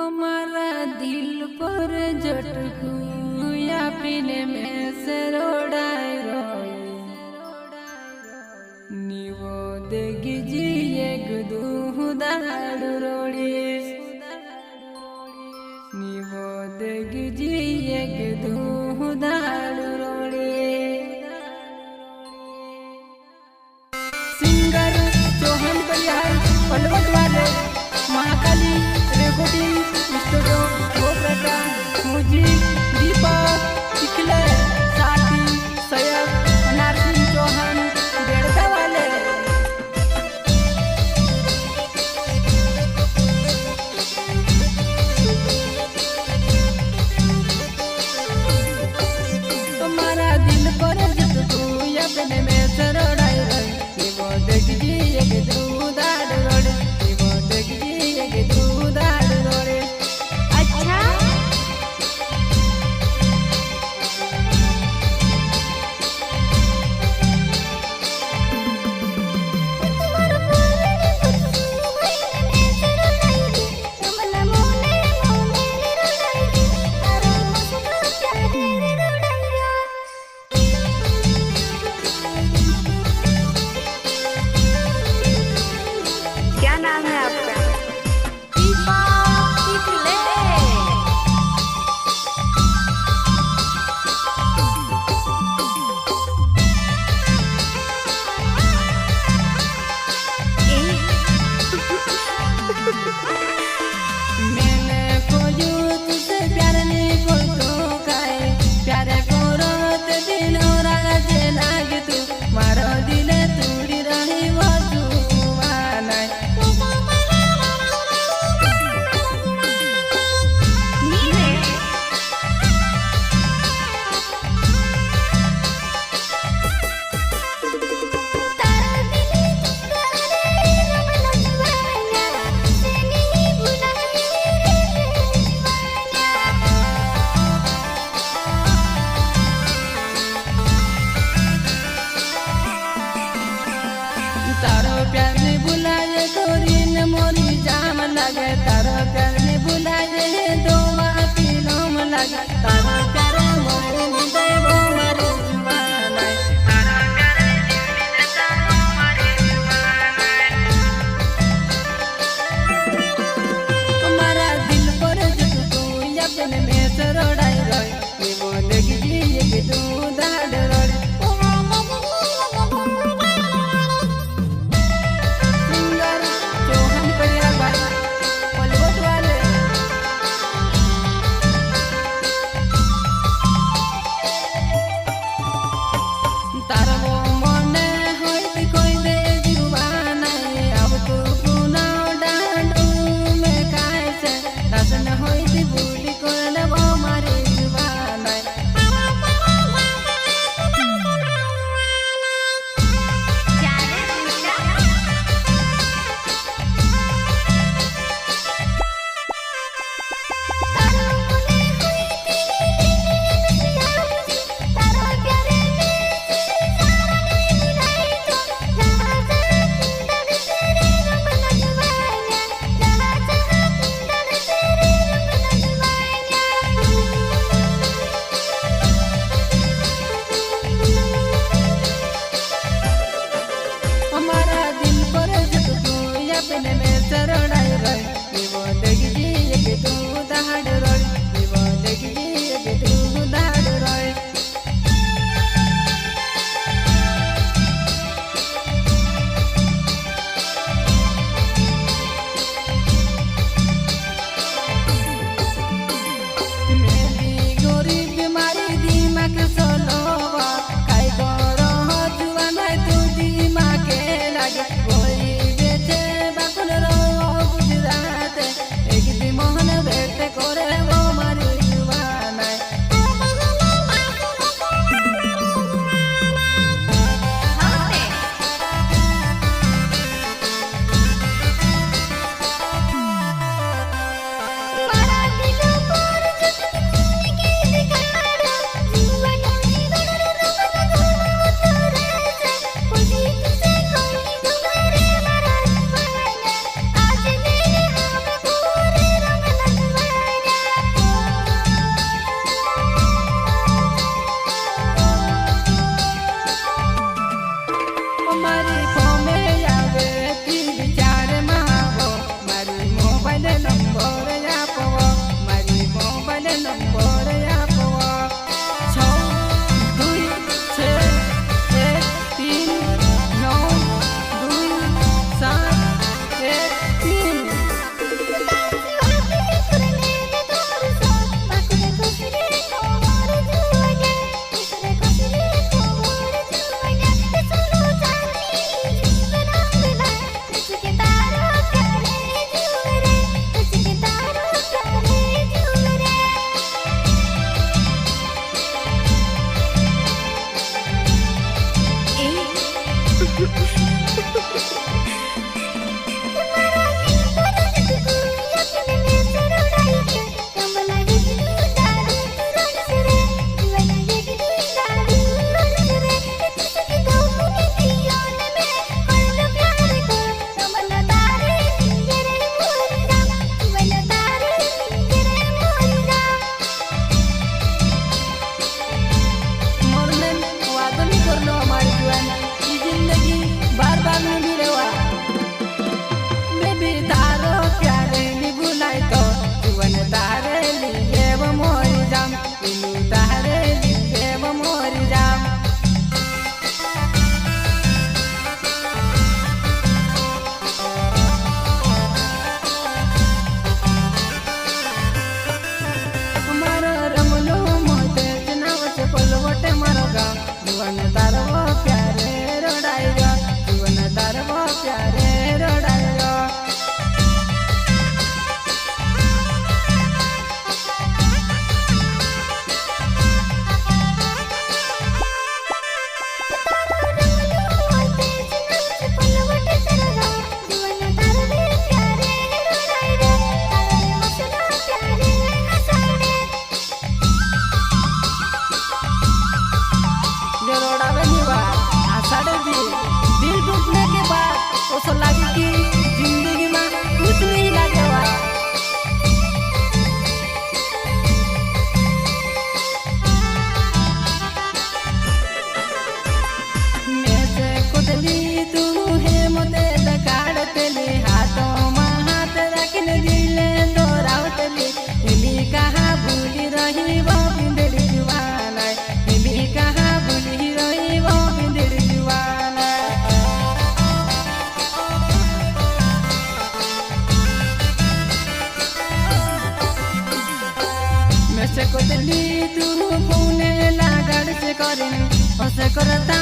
हमारा दिल पर झटकू या पीने में से रोड़ाए रोए नीवो देगी जी एक दूधाड़ रोड़ी नीवो देगी जी एक दूधाड़ रोड़ी सिंगर चौहान परिहार पलवट वाले महाकाली रेकॉर्डिंग स्टूडियो गोप्रता मुझी दीपक चिखले साथी सैयद नरसिंह चौहान बेड़ता वाले तुम्हारा दिल पर जत तू अपने में सरोड़ाई रही वो देख जी एक दूधाड़ रोड़े वो देख जी एक दूधाड़ रोड़े अच्छा क्या नाम है आपका? दीपक चिखले। मैंने खोजू तुझसे प्यार नहीं कोई तो काए प्यारे को रात दिन और रात लागे तू मारो दिले तूड़ी रही वो जुवाना तारो प्यार ने बुलाए तोरी न मोरी जाम लगे तारो प्यार ने बुलाए दो माती नाम लगे तारो प्यार मोरे ने देवो मारे जुबाना तारो प्यार ने देवो मारे जुबाना हमारा दिल पर जत तू अपने में सरोड़ाई रही वो देख जी एक दूधाड़ रोड़ी सिंगर चौहान परिहार पलवट वाले नंबर आपव मारी मोबाइल नंबर आपव 626319273 दिल टूटने के बाद ऐसा लगे कि जिंदगी में कुछ नहीं लगे हुआ। मैं से कुदली तू है मोते दकाड़तली हाथों में हाथ रखने दिले दोरावतली हिली कहाँ भूली रही वो बिंदड़ी दीवाना हिली कहाँ भूली रही वो बिंदड़ी दीवाना। मैं से कुदली तू पुणे लागड़ से करें ऐसे करता